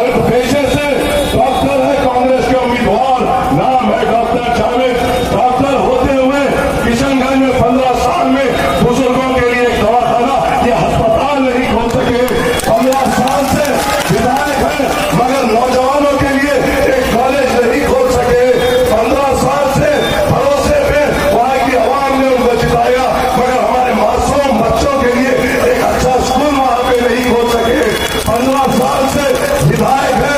और पेशे से डॉक्टर है, कांग्रेस के उम्मीदवार, नाम है डॉक्टर जावेद। डॉक्टर होते हुए किशनगंज में 15 साल में बुजुर्गों के लिए एक दवाखाना या अस्पताल नहीं खोल सके। 15 साल से विधायक है मगर नौजवानों के लिए एक कॉलेज नहीं खोल सके। 15 साल से भरोसे पे वहां की आवाम ने उनको जिताया मगर हमारे मासूम बच्चों के लिए एक अच्छा स्कूल वहां पे नहीं खोल सके। 15 साल से विधायक है,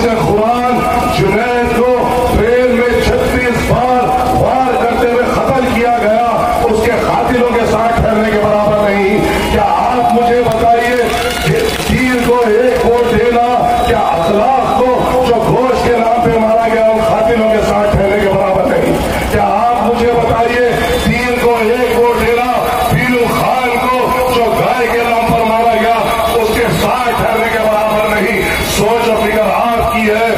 हाफिज कुरान जुनैद को ट्रेन में 36 बार वार करते हुए कत्ल किया गया, उसके कातिलों के साथ ठहरने के बराबर नहीं। क्या आप मुझे बताइए कि तीर को एक वोट देना क्या अखलाक को जो घोष के नाम पे मारा गया उन कातिलों के साथ ठहरने के बराबर नहीं? क्या आप मुझे बताइए तीर को एक वोट देना पीलू खान को जो गाय के नाम पर मारा गया उसके साथ ठहरने के बराबर नहीं? सोच और फिक्र आपकी है,